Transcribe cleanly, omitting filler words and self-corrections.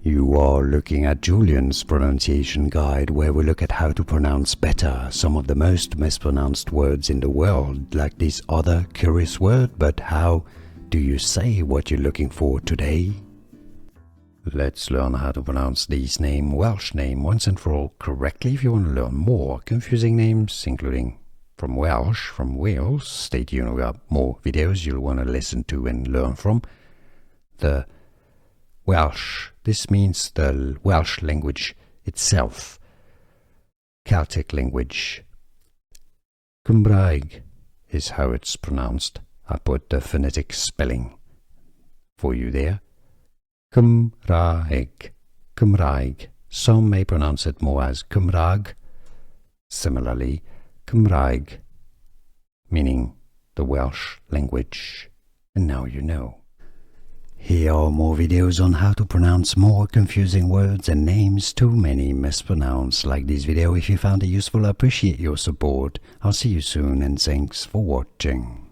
You are looking at Julian's pronunciation guide, where we look at how to pronounce better some of the most mispronounced words in the world, like this other curious word. But how do you say what you're looking for today? Let's learn how to pronounce these Welsh name once and for all correctly. If you want to learn more confusing names, including from Welsh, from Wales, stay tuned. We have more videos you'll want to listen to and learn from. The Welsh, this means the Welsh language itself, Celtic language. Cymraeg is how it's pronounced. I put the phonetic spelling for you there. Cymraeg, Cymraeg. Some may pronounce it more as Cymraeg. Similarly, Cymraeg, meaning the Welsh language. And now you know. Here are more videos on how to pronounce more confusing words and names too many mispronounced. Like this video if you found it useful. I appreciate your support. I'll see you soon and thanks for watching.